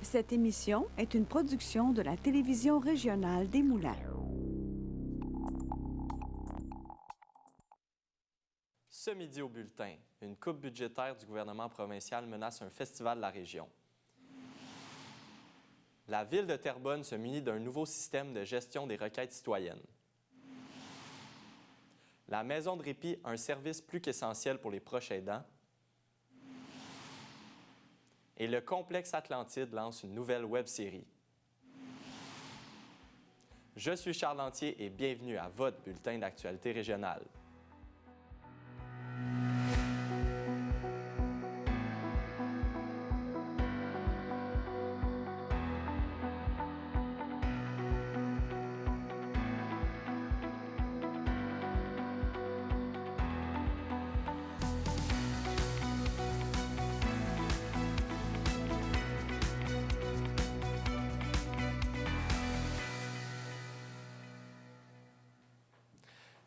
Cette émission est une production de la télévision régionale des Moulins. Ce midi au bulletin, une coupe budgétaire du gouvernement provincial menace un festival de la région. La ville de Terrebonne se munit d'un nouveau système de gestion des requêtes citoyennes. La maison de répit, un service plus qu'essentiel pour les proches aidants. Et le complexe Atlantide lance une nouvelle web-série. Je suis Charles Lantier et bienvenue à votre bulletin d'actualité régionale.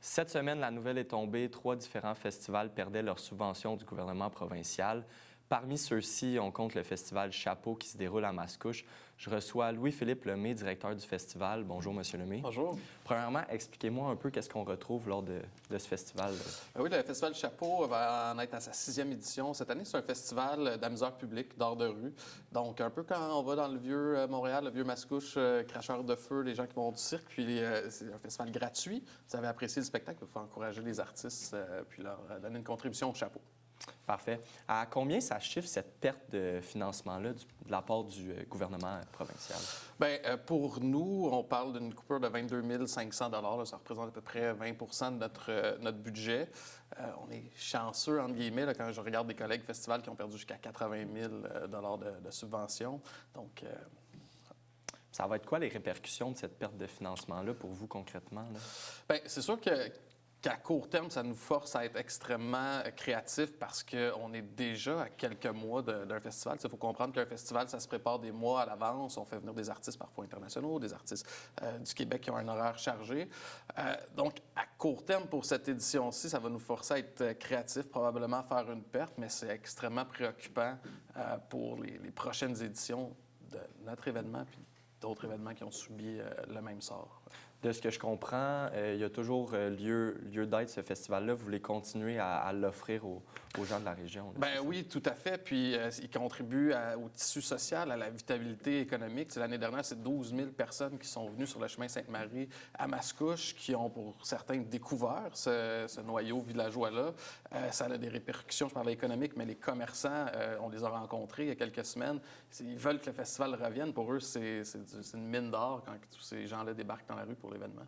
Cette semaine, la nouvelle est tombée. 3 différents festivals perdaient leur subvention du gouvernement provincial. Parmi ceux-ci, on compte le festival Chapeau qui se déroule à Mascouche. Je reçois Louis-Philippe Lemay, directeur du festival. Bonjour, Monsieur Lemay. Bonjour. Premièrement, expliquez-moi un peu qu'est-ce qu'on retrouve lors de ce festival. Oui, le festival Chapeau va en être à sa 6e édition. Cette année, c'est un festival d'amuseurs publics, d'art de rue. Donc, un peu quand on va dans le vieux Montréal, le vieux Mascouche, cracheurs de feu, les gens qui vont du cirque. Puis, c'est un festival gratuit. Vous avez apprécié le spectacle, il faut encourager les artistes puis leur donner une contribution au chapeau. Parfait. À combien ça chiffre cette perte de financement-là de la part du gouvernement provincial? Bien, pour nous, on parle d'une coupure de 22 500 $. Ça représente à peu près 20 de notre budget. On est chanceux, entre guillemets, là, quand je regarde des collègues festivals qui ont perdu jusqu'à 80 000 $ de subventions. Donc, ça va être quoi les répercussions de cette perte de financement-là pour vous concrètement? Bien, c'est sûr qu'à court terme, ça nous force à être extrêmement créatifs parce qu'on est déjà à quelques mois d'un festival. Il faut comprendre qu'un festival, ça se prépare des mois à l'avance. On fait venir des artistes parfois internationaux, des artistes du Québec qui ont un horaire chargé. Donc, à court terme, pour cette édition-ci, ça va nous forcer à être créatifs, probablement faire une perte, mais c'est extrêmement préoccupant pour les prochaines éditions de notre événement puis d'autres événements qui ont subi le même sort. De ce que je comprends, il y a toujours lieu d'être, ce festival-là. Vous voulez continuer à l'offrir aux gens de la région? Bien oui, tout à fait. Puis il contribue au tissu social, à la vitalité économique. L'année dernière, c'est 12 000 personnes qui sont venues sur le chemin Sainte-Marie à Mascouche, qui ont pour certains découvert ce noyau villageois-là. Ça a des répercussions, je parlais économiques, mais les commerçants, on les a rencontrés il y a quelques semaines. Ils veulent que le festival revienne. Pour eux, c'est une mine d'or quand tous ces gens-là débarquent dans la rue pour l'événement.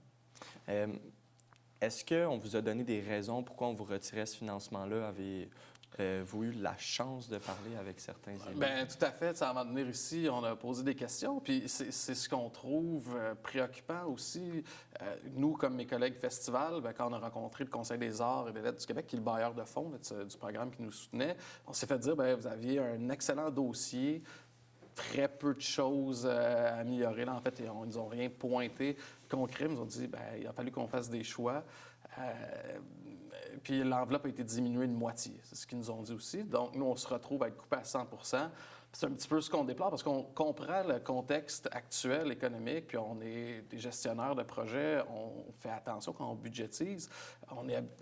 Est-ce qu'on vous a donné des raisons pourquoi on vous retirait ce financement-là? Avez-vous eu la chance de parler avec certains élus? Bien, tout à fait. Avant de venir ici, on a posé des questions. Puis c'est ce qu'on trouve préoccupant aussi. Nous, comme mes collègues festival, quand on a rencontré le Conseil des arts et des lettres du Québec, qui est le bailleur de fonds du programme qui nous soutenait, on s'est fait dire, vous aviez un excellent dossier, très peu de choses à améliorer. Là, en fait, ils nous ont rien pointé concret. Ils nous ont dit il a fallu qu'on fasse des choix. Puis l'enveloppe a été diminuée de moitié. C'est ce qu'ils nous ont dit aussi. Donc, nous, on se retrouve à être coupé à 100 %. C'est un petit peu ce qu'on déplore parce qu'on comprend le contexte actuel économique, puis on est des gestionnaires de projets, on fait attention quand on budgétise.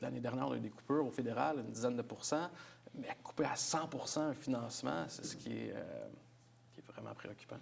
L'année dernière, on a eu des coupures au fédéral, une dizaine de %, mais à couper à 100 % un financement, c'est ce qui est vraiment préoccupant.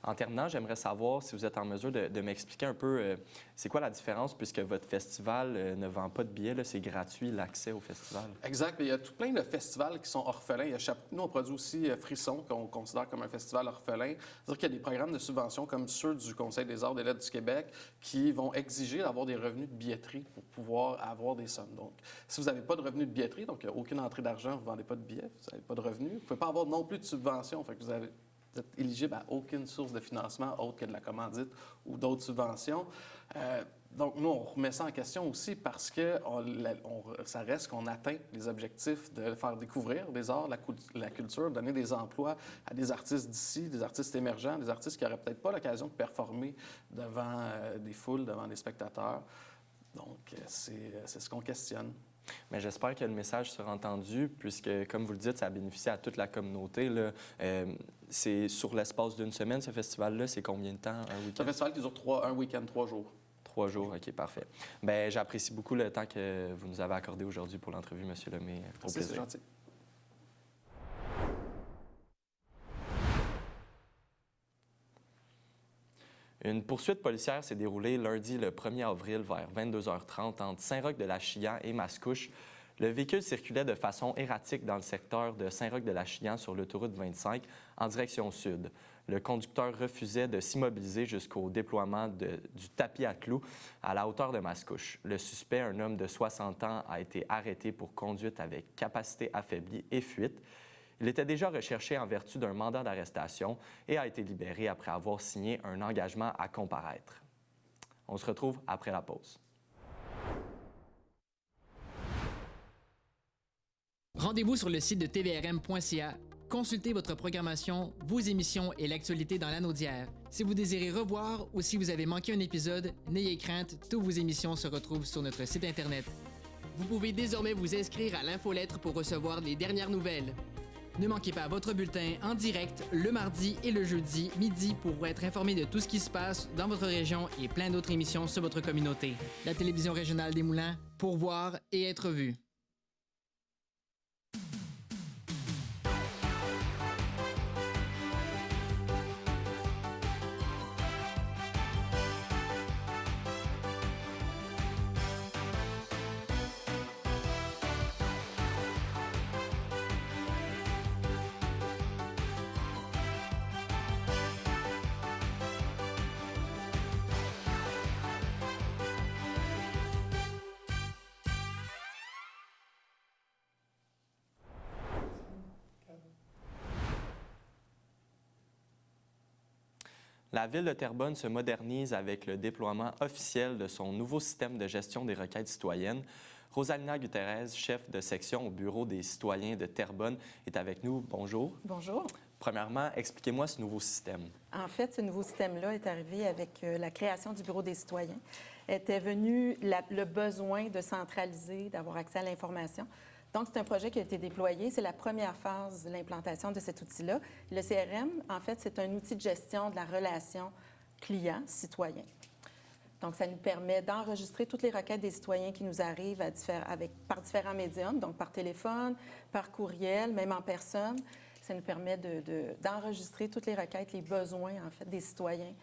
En terminant, j'aimerais savoir si vous êtes en mesure de m'expliquer un peu c'est quoi la différence puisque votre festival ne vend pas de billets, c'est gratuit l'accès au festival. Exact. Il y a tout plein de festivals qui sont orphelins. Nous, on produit aussi Frisson, qu'on considère comme un festival orphelin. C'est-à-dire qu'il y a des programmes de subvention comme ceux du Conseil des arts et des lettres du Québec qui vont exiger d'avoir des revenus de billetterie pour pouvoir avoir des sommes. Donc, si vous n'avez pas de revenus de billetterie, donc il n'y a aucune entrée d'argent, vous ne vendez pas de billets, vous n'avez pas de revenus, vous ne pouvez pas avoir non plus de subvention. Fait que vous êtes éligible à aucune source de financement autre que de la commandite ou d'autres subventions. Donc, nous, on remet ça en question aussi parce que ça reste qu'on atteint les objectifs de faire découvrir des arts, la culture, donner des emplois à des artistes d'ici, des artistes émergents, des artistes qui n'auraient peut-être pas l'occasion de performer devant des foules, devant des spectateurs. Donc, c'est ce qu'on questionne. Mais j'espère que le message sera entendu, puisque, comme vous le dites, ça bénéficie à toute la communauté, là. C'est sur l'espace d'une semaine, ce festival-là. C'est combien de temps, un C'est week-end? un festival qui dure un week-end, 3 jours. 3 jours, OK, parfait. Bien, j'apprécie beaucoup le temps que vous nous avez accordé aujourd'hui pour l'entrevue, M. Lemay. Au Merci, plaisir. c'est gentil. Une poursuite policière s'est déroulée lundi le 1er avril vers 22h30 entre Saint-Roch-de-Lachillan et Mascouche. Le véhicule circulait de façon erratique dans le secteur de Saint-Roch-de-Lachillan sur l'autoroute 25 en direction sud. Le conducteur refusait de s'immobiliser jusqu'au déploiement du tapis à clous à la hauteur de Mascouche. Le suspect, un homme de 60 ans, a été arrêté pour conduite avec capacité affaiblie et fuite. Il était déjà recherché en vertu d'un mandat d'arrestation et a été libéré après avoir signé un engagement à comparaître. On se retrouve après la pause. Rendez-vous sur le site de tvrm.ca. Consultez votre programmation, vos émissions et l'actualité dans l'anneau d'hier. Si vous désirez revoir ou si vous avez manqué un épisode, n'ayez crainte, toutes vos émissions se retrouvent sur notre site Internet. Vous pouvez désormais vous inscrire à l'infolettre pour recevoir les dernières nouvelles. Ne manquez pas votre bulletin en direct le mardi et le jeudi midi pour être informé de tout ce qui se passe dans votre région et plein d'autres émissions sur votre communauté. La télévision régionale des Moulins, pour voir et être vue. La Ville de Terrebonne se modernise avec le déploiement officiel de son nouveau système de gestion des requêtes citoyennes. Rosalina Guterres, chef de section au Bureau des citoyens de Terrebonne, est avec nous. Bonjour. Bonjour. Premièrement, expliquez-moi ce nouveau système. En fait, ce nouveau système-là est arrivé avec la création du Bureau des citoyens. Était venu le besoin de centraliser, d'avoir accès à l'information. Donc, c'est un projet qui a été déployé. C'est la première phase de l'implantation de cet outil-là. Le CRM, en fait, c'est un outil de gestion de la relation client-citoyen. Donc, ça nous permet d'enregistrer toutes les requêtes des citoyens qui nous arrivent par différents médiums, donc par téléphone, par courriel, même en personne. Ça nous permet d'enregistrer toutes les requêtes, les besoins, en fait, des citoyens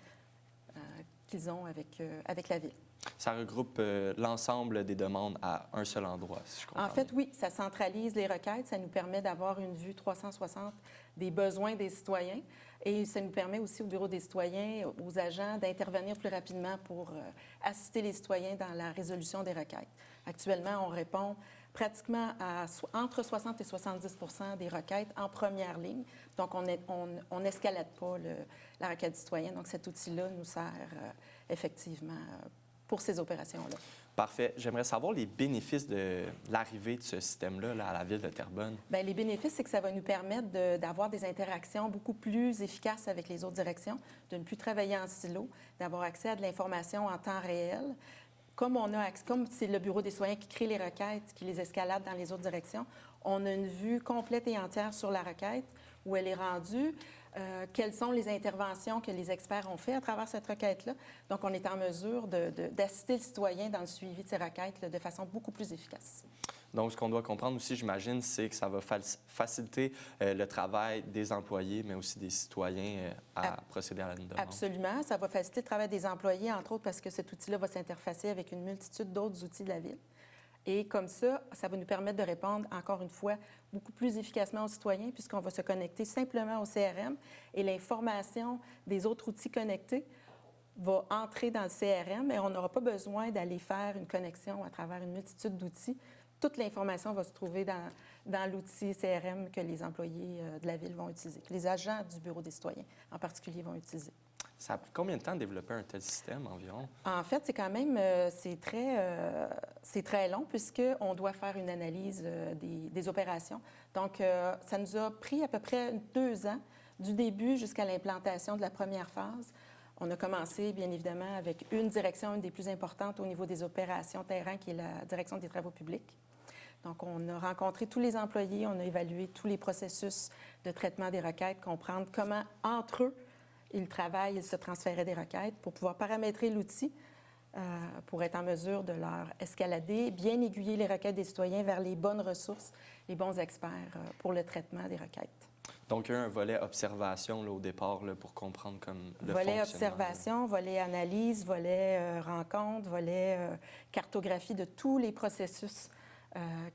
qu'ils ont avec la Ville. Ça regroupe l'ensemble des demandes à un seul endroit, si je comprends bien. En fait, oui, ça centralise les requêtes. Ça nous permet d'avoir une vue 360 des besoins des citoyens. Et ça nous permet aussi au Bureau des citoyens, aux agents, d'intervenir plus rapidement pour assister les citoyens dans la résolution des requêtes. Actuellement, on répond pratiquement à entre 60 et 70 des requêtes en première ligne. Donc, on n'escalade pas la requête du citoyen. Donc, cet outil-là nous sert effectivement pour ces opérations-là. Parfait. J'aimerais savoir les bénéfices de l'arrivée de ce système-là là, à la Ville de Terrebonne. Bien, les bénéfices, c'est que ça va nous permettre d'avoir des interactions beaucoup plus efficaces avec les autres directions, de ne plus travailler en silo, d'avoir accès à de l'information en temps réel. Comme c'est le Bureau des citoyens qui crée les requêtes, qui les escalade dans les autres directions, on a une vue complète et entière sur la requête, où elle est rendue, quelles sont les interventions que les experts ont faites à travers cette requête-là. Donc, on est en mesure d'assister le citoyen dans le suivi de ces requêtes là, de façon beaucoup plus efficace. Donc, ce qu'on doit comprendre aussi, j'imagine, c'est que ça va faciliter le travail des employés, mais aussi des citoyens à procéder à la demande. Absolument. Ça va faciliter le travail des employés, entre autres parce que cet outil-là va s'interfacer avec une multitude d'autres outils de la Ville. Et comme ça va nous permettre de répondre, encore une fois, beaucoup plus efficacement aux citoyens, puisqu'on va se connecter simplement au CRM et l'information des autres outils connectés va entrer dans le CRM et on n'aura pas besoin d'aller faire une connexion à travers une multitude d'outils. Toute l'information va se trouver dans l'outil CRM que les employés de la Ville vont utiliser, que les agents du Bureau des citoyens en particulier vont utiliser. Ça a pris combien de temps de développer un tel système environ? En fait, c'est quand même c'est très long puisqu'on doit faire une analyse des opérations. Donc, ça nous a pris à peu près 2 ans, du début jusqu'à l'implantation de la première phase. On a commencé, bien évidemment, avec une direction, une des plus importantes au niveau des opérations terrain, qui est la direction des travaux publics. Donc, on a rencontré tous les employés, on a évalué tous les processus de traitement des requêtes, comprendre comment, entre eux, ils travaillent, ils se transféraient des requêtes pour pouvoir paramétrer l'outil pour être en mesure de leur escalader, bien aiguiller les requêtes des citoyens vers les bonnes ressources, les bons experts pour le traitement des requêtes. Donc, il y a un volet observation là, au départ là, pour comprendre comme le Volet fonctionnement. observation, volet analyse, volet rencontre, volet cartographie de tous les processus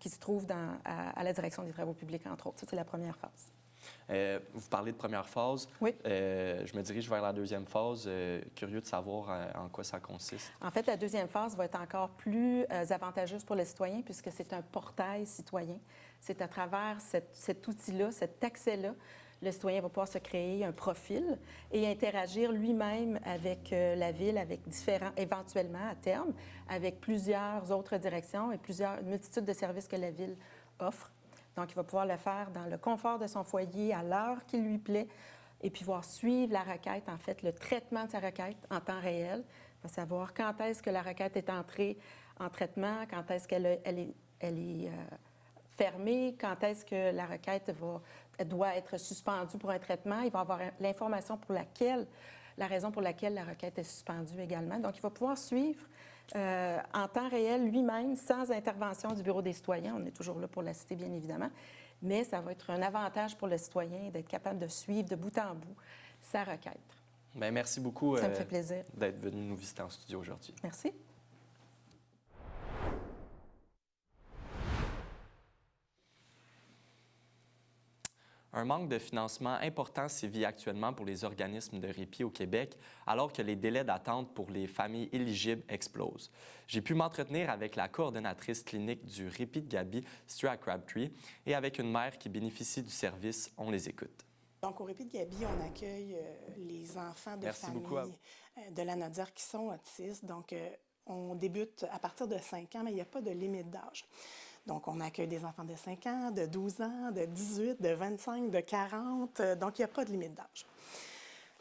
qui se trouvent à la direction des travaux publics, entre autres. Ça, c'est la première phase. Vous parlez de première phase. Oui. Je me dirige vers la deuxième phase. Curieux de savoir en quoi ça consiste. En fait, la deuxième phase va être encore plus avantageuse pour les citoyens puisque c'est un portail citoyen. C'est à travers cet outil-là, cet accès-là, le citoyen va pouvoir se créer un profil et interagir lui-même avec la Ville, avec différents, éventuellement à terme, avec plusieurs autres directions et une multitude de services que la Ville offre. Donc, il va pouvoir le faire dans le confort de son foyer, à l'heure qui lui plaît, et puis voir suivre la requête, en fait, le traitement de sa requête en temps réel. Il va savoir quand est-ce que la requête est entrée en traitement, quand est-ce qu'elle est fermée, quand est-ce que la requête doit être suspendue pour un traitement. Il va avoir l'information la raison pour laquelle la requête est suspendue également. Donc, il va pouvoir suivre en temps réel lui-même, sans intervention du Bureau des citoyens. On est toujours là pour la citer, bien évidemment. Mais ça va être un avantage pour le citoyen d'être capable de suivre de bout en bout sa requête. Bien, merci beaucoup Ça me fait plaisir d'être venu nous visiter en studio aujourd'hui. Merci. Un manque de financement important sévit actuellement pour les organismes de répit au Québec, alors que les délais d'attente pour les familles éligibles explosent. J'ai pu m'entretenir avec la coordonnatrice clinique du Répit de Gaby, située à Crabtree, et avec une mère qui bénéficie du service. On les écoute. Donc, au Répit de Gaby, on accueille les enfants de familles de la Nodière qui sont autistes. Donc, on débute à partir de 5 ans, mais il n'y a pas de limite d'âge. Donc, on accueille des enfants de 5 ans, de 12 ans, de 18, de 25, de 40. Donc, il n'y a pas de limite d'âge.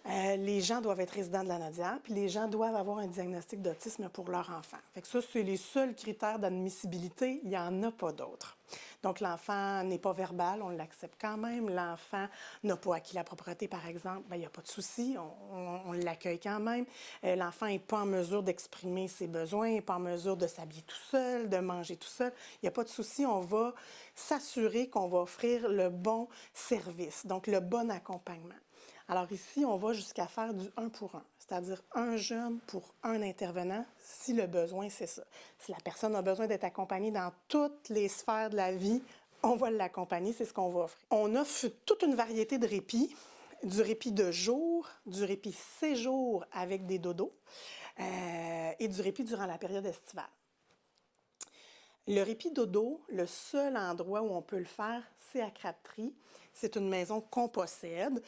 Les gens doivent être résidents de la Nodière, puis les gens doivent avoir un diagnostic d'autisme pour leur enfant. Fait que ça, c'est les seuls critères d'admissibilité. Il n'y en a pas d'autres. Donc, l'enfant n'est pas verbal, on l'accepte quand même. L'enfant n'a pas acquis la propriété, par exemple, bien, il n'y a pas de souci, on l'accueille quand même. L'enfant n'est pas en mesure d'exprimer ses besoins, n'est pas en mesure de s'habiller tout seul, de manger tout seul. Il n'y a pas de souci, on va s'assurer qu'on va offrir le bon service, donc le bon accompagnement. Alors ici, on va jusqu'à faire du 1 pour 1, c'est-à-dire un jeune pour un intervenant, si le besoin, c'est ça. Si la personne a besoin d'être accompagnée dans toutes les sphères de la vie, on va l'accompagner, c'est ce qu'on va offrir. On offre toute une variété de répits, du répit de jour, du répit séjour avec des dodos et du répit durant la période estivale. Le répit dodo, le seul endroit où on peut le faire, c'est à Crabtree. C'est une maison qu'on possède,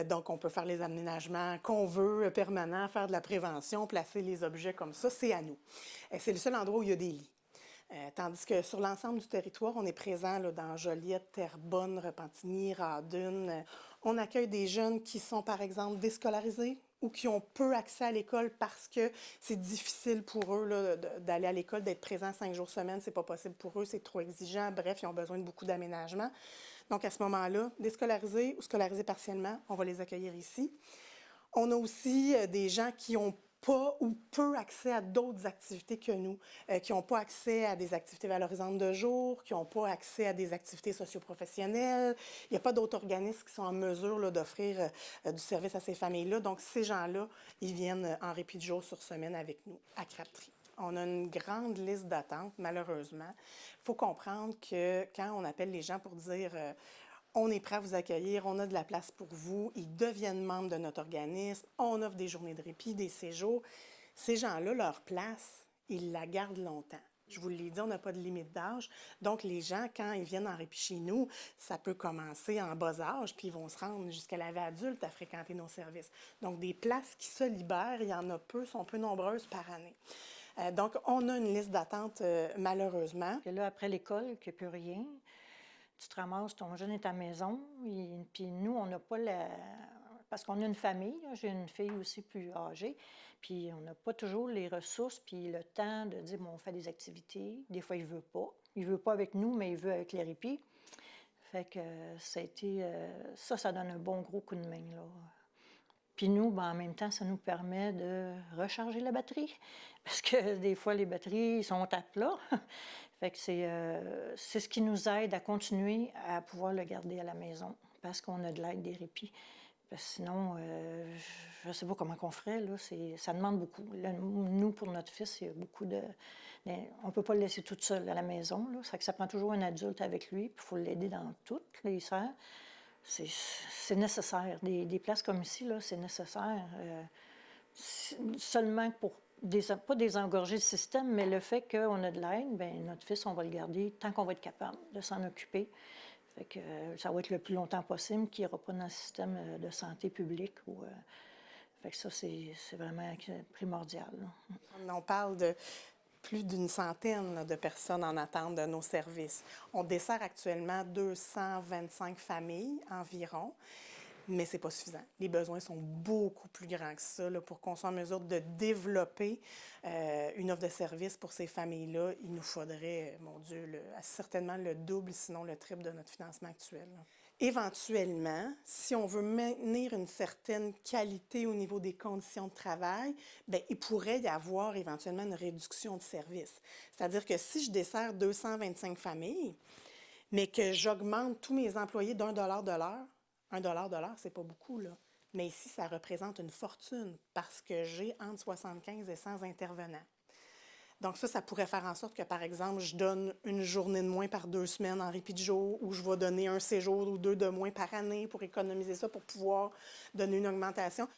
donc on peut faire les aménagements qu'on veut, permanents, faire de la prévention, placer les objets comme ça, c'est à nous. C'est le seul endroit où il y a des lits. Tandis que sur l'ensemble du territoire, on est présent là, dans Joliette, Terrebonne, Repentigny, Radune. On accueille des jeunes qui sont, par exemple, déscolarisés ou qui ont peu accès à l'école parce que c'est difficile pour eux là, d'aller à l'école, d'être présents 5 jours semaine. C'est pas possible pour eux, c'est trop exigeant. Bref, ils ont besoin de beaucoup d'aménagement. Donc, à ce moment-là, déscolarisés ou scolarisés partiellement, on va les accueillir ici. On a aussi des gens qui ont pas ou peu accès à d'autres activités que nous, qui n'ont pas accès à des activités valorisantes de jour, qui n'ont pas accès à des activités socio-professionnelles. Il n'y a pas d'autres organismes qui sont en mesure là, d'offrir du service à ces familles-là. Donc, ces gens-là, ils viennent en répit de jour sur semaine avec nous à Crabtree. On a une grande liste d'attente, malheureusement. Il faut comprendre que quand on appelle les gens pour dire on est prêt à vous accueillir, on a de la place pour vous, ils deviennent membres de notre organisme, on offre des journées de répit, des séjours. Ces gens-là, leur place, ils la gardent longtemps. Je vous l'ai dit, on n'a pas de limite d'âge. Donc, les gens, quand ils viennent en répit chez nous, ça peut commencer en bas âge, puis ils vont se rendre jusqu'à la vie adulte à fréquenter nos services. Donc, des places qui se libèrent, il y en a peu, sont peu nombreuses par année. Donc, on a une liste d'attente, malheureusement. Et là, après l'école, qu'il n'y a plus rien, tu te ramasses, ton jeune est à la maison, puis nous, on n'a pas la... Parce qu'on a une famille, j'ai une fille aussi plus âgée, puis on n'a pas toujours les ressources puis le temps de dire, bon, on fait des activités. Des fois, il ne veut pas. Il veut pas avec nous, mais il veut avec les répits. Fait que ça a été... ça donne un bon gros coup de main, là. Puis nous, ben, en même temps, ça nous permet de recharger la batterie. Parce que des fois, les batteries sont à plat. Fait que c'est ce qui nous aide à continuer à pouvoir le garder à la maison. Parce qu'on a de l'aide des répits. Parce que sinon, je ne sais pas comment on ferait, là. Ça demande beaucoup. Là, nous, pour notre fils, il y a beaucoup de... On ne peut pas le laisser toute seule à la maison, là. Ça prend toujours un adulte avec lui, puis il faut l'aider dans toutes les serres. C'est nécessaire. Des places comme ici, là, c'est nécessaire. Seulement pour pas désengorger le système, mais le fait qu'on a de l'aide, bien, notre fils, on va le garder tant qu'on va être capable de s'en occuper. Fait que ça va être le plus longtemps possible qu'il n'y aura pas dans le système de santé publique. Fait que ça, c'est vraiment primordial, là. On parle de plus d'une centaine de personnes en attente de nos services. On dessert actuellement 225 familles environ, mais ce n'est pas suffisant. Les besoins sont beaucoup plus grands que ça. Là, pour qu'on soit en mesure de développer une offre de service pour ces familles-là, il nous faudrait, mon Dieu, certainement le double, sinon le triple de notre financement actuel, là. Éventuellement, si on veut maintenir une certaine qualité au niveau des conditions de travail, bien, il pourrait y avoir éventuellement une réduction de service. C'est-à-dire que si je desserre 225 familles, mais que j'augmente tous mes employés d'$1 de l'heure, $1 de l'heure, c'est pas beaucoup, là. Mais ici, ça représente une fortune parce que j'ai entre 75 et 100 intervenants. Donc ça pourrait faire en sorte que, par exemple, je donne une journée de moins par 2 semaines en répit de jour ou je vais donner un séjour ou 2 de moins par année pour économiser ça, pour pouvoir donner une augmentation.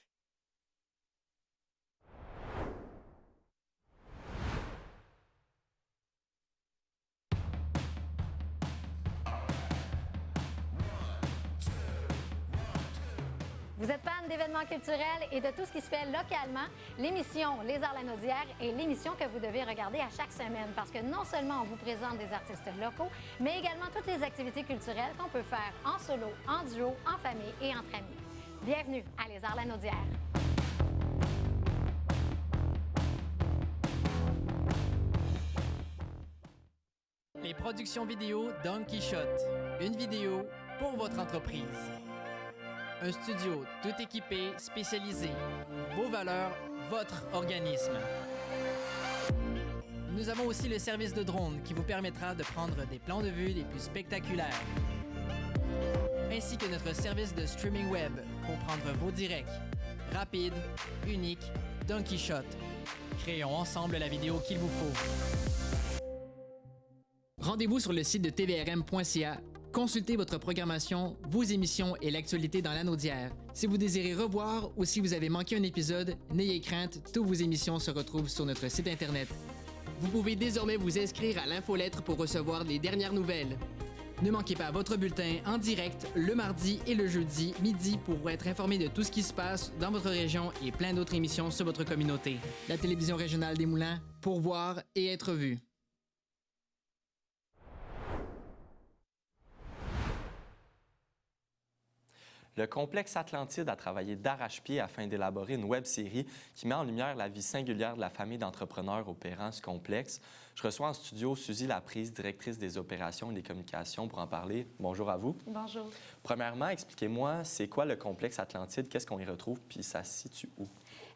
Vous êtes fan d'événements culturels et de tout ce qui se fait localement, l'émission Les Arts Lanaudière est l'émission que vous devez regarder à chaque semaine parce que non seulement on vous présente des artistes locaux, mais également toutes les activités culturelles qu'on peut faire en solo, en duo, en famille et entre amis. Bienvenue à Les Arts Lanaudière. Les productions vidéo Don Quichotte. Une vidéo pour votre entreprise. Un studio tout équipé, spécialisé. Vos valeurs, votre organisme. Nous avons aussi le service de drone qui vous permettra de prendre des plans de vue les plus spectaculaires. Ainsi que notre service de streaming web pour prendre vos directs. Rapide, unique, Don Quichotte. Créons ensemble la vidéo qu'il vous faut. Rendez-vous sur le site de tvrm.ca. Consultez votre programmation, vos émissions et l'actualité dans Lanaudière. Si vous désirez revoir ou si vous avez manqué un épisode, n'ayez crainte, toutes vos émissions se retrouvent sur notre site Internet. Vous pouvez désormais vous inscrire à l'infolettre pour recevoir les dernières nouvelles. Ne manquez pas votre bulletin en direct le mardi et le jeudi midi pour être informé de tout ce qui se passe dans votre région et plein d'autres émissions sur votre communauté. La télévision régionale des Moulins, pour voir et être vue. Le complexe Atlantide a travaillé d'arrache-pied afin d'élaborer une web-série qui met en lumière la vie singulière de la famille d'entrepreneurs opérant ce complexe. Je reçois en studio Suzy Laprise, directrice des opérations et des communications, pour en parler. Bonjour à vous. Bonjour. Premièrement, expliquez-moi, c'est quoi le complexe Atlantide? Qu'est-ce qu'on y retrouve? Puis ça se situe où?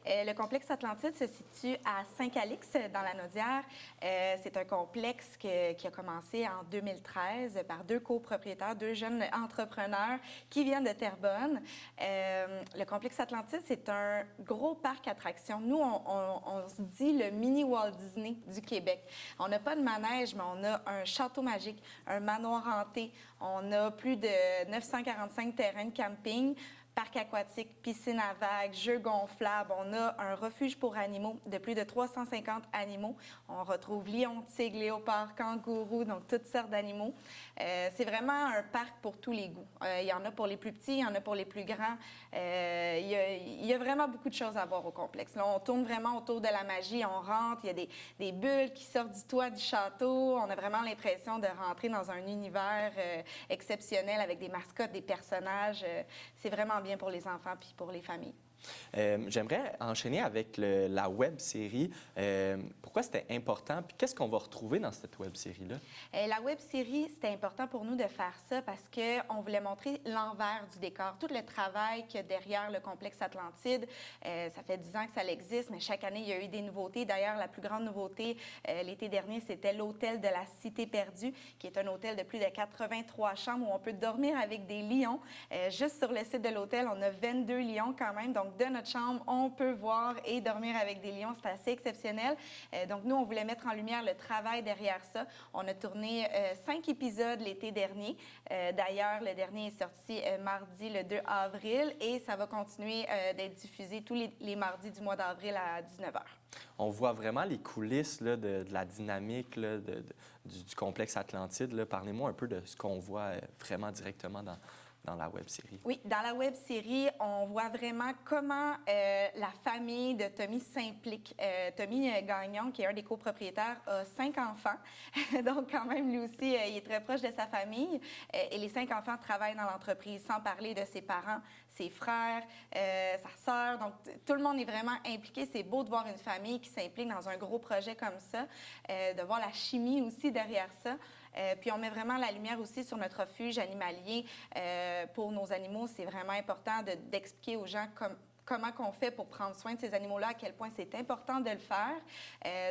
Le complexe Atlantide se situe à Saint-Calix, dans la Naudière. C'est un complexe qui a commencé en 2013 par 2 copropriétaires, 2 jeunes entrepreneurs qui viennent de Terrebonne. Le complexe Atlantide, c'est un gros parc attraction. Nous, on se dit le mini Walt Disney du Québec. On n'a pas de manège, mais on a un château magique, un manoir hanté. On a plus de 945 terrains de camping, parc aquatique, piscine à vagues, jeux gonflables. On a un refuge pour animaux de plus de 350 animaux. On retrouve lions, tigres, léopards, kangourous, donc toutes sortes d'animaux. C'est vraiment un parc pour tous les goûts. Il y en a pour les plus petits, il y en a pour les plus grands. Il y a vraiment beaucoup de choses à voir au complexe. Là, on tourne vraiment autour de la magie. On rentre, il y a des bulles qui sortent du toit du château. On a vraiment l'impression de rentrer dans un univers exceptionnel avec des mascottes, des personnages. C'est vraiment bien pour les enfants puis pour les familles. J'aimerais enchaîner avec la web série. Pourquoi c'était important? Puis qu'est-ce qu'on va retrouver dans cette web série-là? La web série, c'était important pour nous de faire ça parce qu'on voulait montrer l'envers du décor, tout le travail qu'il y a derrière le complexe Atlantide. Ça fait 10 ans que ça existe, mais chaque année, il y a eu des nouveautés. D'ailleurs, la plus grande nouveauté l'été dernier, c'était l'hôtel de la Cité perdue, qui est un hôtel de plus de 83 chambres où on peut dormir avec des lions. Juste sur le site de l'hôtel, on a 22 lions quand même. Donc, de notre chambre, on peut voir et dormir avec des lions. C'est assez exceptionnel. Donc, nous, on voulait mettre en lumière le travail derrière ça. On a tourné 5 épisodes l'été dernier. D'ailleurs, le dernier est sorti mardi, le 2 avril, et ça va continuer d'être diffusé tous les mardis du mois d'avril à 19h. On voit vraiment les coulisses là, de la dynamique là, du complexe Atlantide. Là. Parlez-moi un peu de ce qu'on voit vraiment directement dans la web-série. Oui, dans la web-série, on voit vraiment comment la famille de Tommy s'implique. Tommy Gagnon, qui est un des copropriétaires, a 5 enfants. Donc, quand même, lui aussi, il est très proche de sa famille. Et les 5 enfants travaillent dans l'entreprise, sans parler de ses parents, ses frères, sa sœur. Donc, tout le monde est vraiment impliqué. C'est beau de voir une famille qui s'implique dans un gros projet comme ça, de voir la chimie aussi derrière ça. Puis on met vraiment la lumière aussi sur notre refuge animalier. Pour nos animaux, c'est vraiment important d'expliquer aux gens comment qu'on fait pour prendre soin de ces animaux-là, à quel point c'est important de le faire.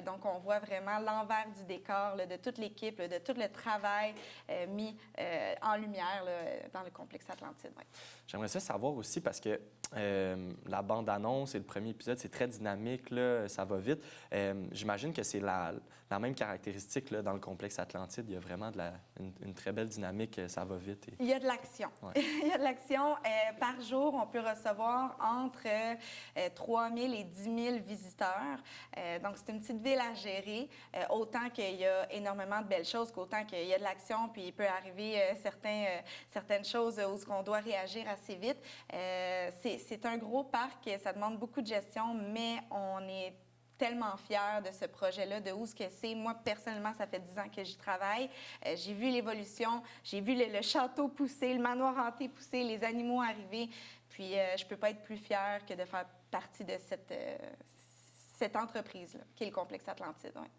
Donc, on voit vraiment l'envers du décor là, de toute l'équipe, là, de tout le travail mis en lumière là, dans le complexe Atlantide. Ouais. J'aimerais ça savoir aussi parce que la bande-annonce et le premier épisode, c'est très dynamique, là, ça va vite. J'imagine que c'est la même caractéristique là, dans le complexe Atlantide. Il y a vraiment une très belle dynamique, ça va vite. Il y a de l'action. Ouais. Il y a de l'action. Par jour, on peut recevoir entre 3 000 et 10 000 visiteurs. Donc, c'est une petite ville à gérer. Autant qu'il y a énormément de belles choses qu'autant qu'il y a de l'action, puis il peut arriver certaines choses où on doit réagir assez vite. C'est un gros parc, ça demande beaucoup de gestion, mais on est tellement fière de ce projet-là, de où ce que c'est. Moi, personnellement, ça fait 10 ans que j'y travaille. J'ai vu l'évolution, j'ai vu le château pousser, le manoir hanté pousser, les animaux arriver. Puis, je ne peux pas être plus fière que de faire partie de cette entreprise-là, qui est le complexe Atlantide. Ouais.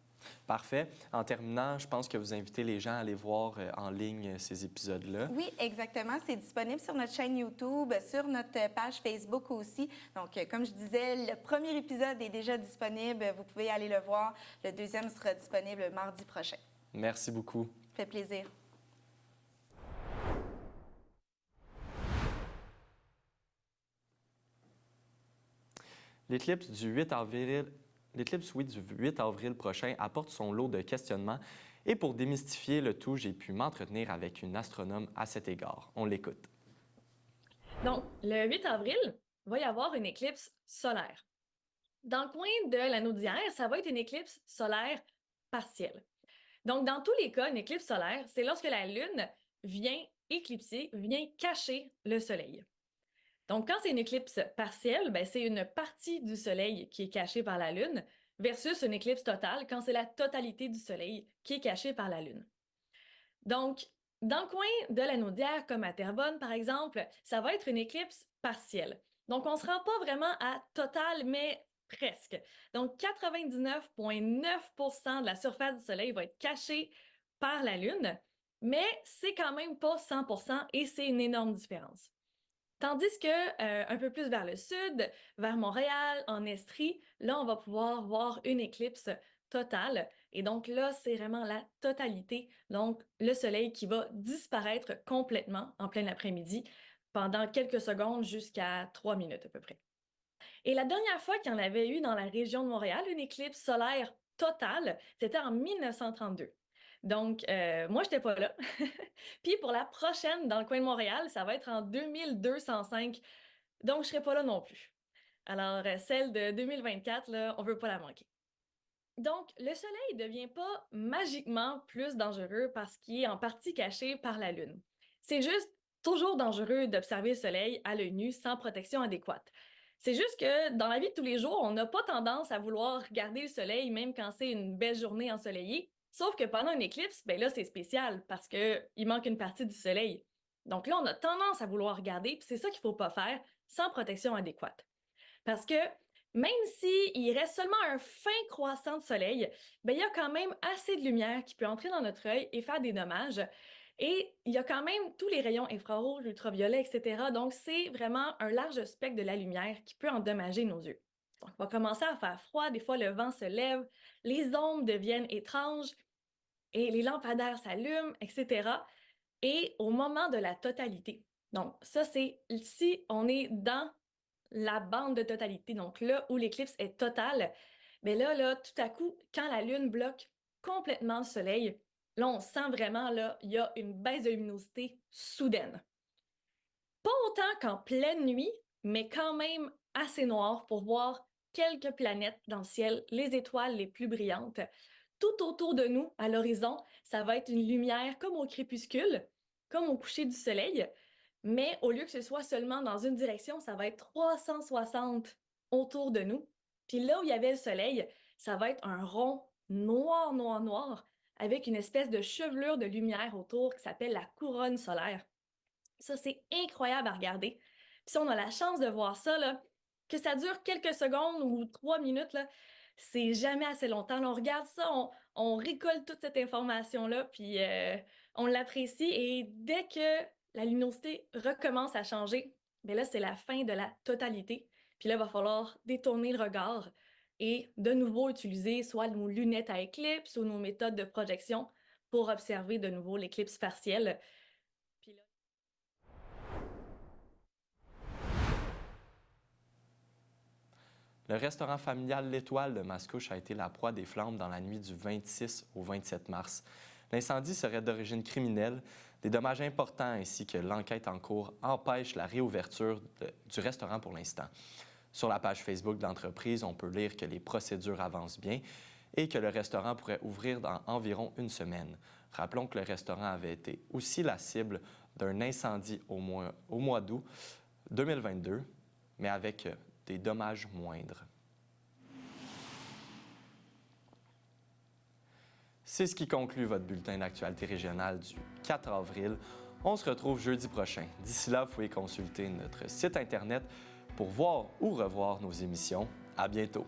Parfait. En terminant, je pense que vous invitez les gens à aller voir en ligne ces épisodes-là. Oui, exactement. C'est disponible sur notre chaîne YouTube, sur notre page Facebook aussi. Donc, comme je disais, le premier épisode est déjà disponible. Vous pouvez aller le voir. Le deuxième sera disponible mardi prochain. Merci beaucoup. Ça fait plaisir. L'éclipse du 8 avril prochain apporte son lot de questionnements et pour démystifier le tout, j'ai pu m'entretenir avec une astronome à cet égard. On l'écoute. Donc, le 8 avril, va y avoir une éclipse solaire. Dans le coin de l'anneau d'hier, ça va être une éclipse solaire partielle. Donc, dans tous les cas, une éclipse solaire, c'est lorsque la Lune vient éclipser, vient cacher le Soleil. Donc, quand c'est une éclipse partielle, c'est une partie du Soleil qui est cachée par la Lune versus une éclipse totale quand c'est la totalité du Soleil qui est cachée par la Lune. Donc, dans le coin de l'anneau d'hier, comme à Terrebonne, par exemple, ça va être une éclipse partielle. Donc, on ne se rend pas vraiment à totale, mais presque. Donc, 99,9% de la surface du Soleil va être cachée par la Lune, mais c'est quand même pas 100% et c'est une énorme différence. Tandis que un peu plus vers le sud, vers Montréal, en Estrie, là, on va pouvoir voir une éclipse totale. Et donc là, c'est vraiment la totalité. Donc, le soleil qui va disparaître complètement en plein après-midi pendant quelques secondes jusqu'à 3 minutes à peu près. Et la dernière fois qu'il y en avait eu dans la région de Montréal, une éclipse solaire totale, c'était en 1932. Donc, moi, je n'étais pas là. Puis pour la prochaine, dans le coin de Montréal, ça va être en 2205. Donc, je ne serai pas là non plus. Alors, celle de 2024, là, on ne veut pas la manquer. Donc, le Soleil ne devient pas magiquement plus dangereux parce qu'il est en partie caché par la Lune. C'est juste toujours dangereux d'observer le Soleil à l'œil nu sans protection adéquate. C'est juste que dans la vie de tous les jours, on n'a pas tendance à vouloir regarder le Soleil même quand c'est une belle journée ensoleillée. Sauf que pendant une éclipse, là, c'est spécial parce qu'il manque une partie du Soleil. Donc là, on a tendance à vouloir regarder, puis c'est ça qu'il ne faut pas faire sans protection adéquate. Parce que même s'il reste seulement un fin croissant de soleil, ben, il y a quand même assez de lumière qui peut entrer dans notre œil et faire des dommages. Et il y a quand même tous les rayons infrarouges, ultraviolets, etc. Donc, c'est vraiment un large spectre de la lumière qui peut endommager nos yeux. Donc, on va commencer à faire froid, des fois le vent se lève, les ombres deviennent étranges et les lampadaires s'allument, etc. Et au moment de la totalité, donc ça c'est si on est dans la bande de totalité, donc là où l'éclipse est totale, mais là, tout à coup, quand la Lune bloque complètement le Soleil, là, on sent vraiment, là, il y a une baisse de luminosité soudaine. Pas autant qu'en pleine nuit, mais quand même assez noir pour voir quelques planètes dans le ciel, les étoiles les plus brillantes. Tout autour de nous, à l'horizon, ça va être une lumière comme au crépuscule, comme au coucher du soleil, mais au lieu que ce soit seulement dans une direction, ça va être 360 autour de nous. Puis là où il y avait le soleil, ça va être un rond noir, noir, noir, avec une espèce de chevelure de lumière autour qui s'appelle la couronne solaire. Ça, c'est incroyable à regarder. Puis si on a la chance de voir ça, là, que ça dure quelques secondes ou 3 minutes, là, c'est jamais assez longtemps. Là, on regarde ça, on récolte toute cette information-là, puis on l'apprécie. Et dès que la luminosité recommence à changer, bien là, c'est la fin de la totalité. Puis là, il va falloir détourner le regard et de nouveau utiliser soit nos lunettes à éclipse ou nos méthodes de projection pour observer de nouveau l'éclipse partielle. Puis là... Le restaurant familial L'Étoile de Mascouche a été la proie des flammes dans la nuit du 26 au 27 mars. L'incendie serait d'origine criminelle. Des dommages importants ainsi que l'enquête en cours empêchent la réouverture du restaurant pour l'instant. Sur la page Facebook de l'entreprise, on peut lire que les procédures avancent bien et que le restaurant pourrait ouvrir dans environ une semaine. Rappelons que le restaurant avait été aussi la cible d'un incendie au mois d'août 2022, mais avec des dommages moindres. C'est ce qui conclut votre bulletin d'actualité régionale du 4 avril. On se retrouve jeudi prochain. D'ici là, vous pouvez consulter notre site Internet pour voir ou revoir nos émissions. À bientôt!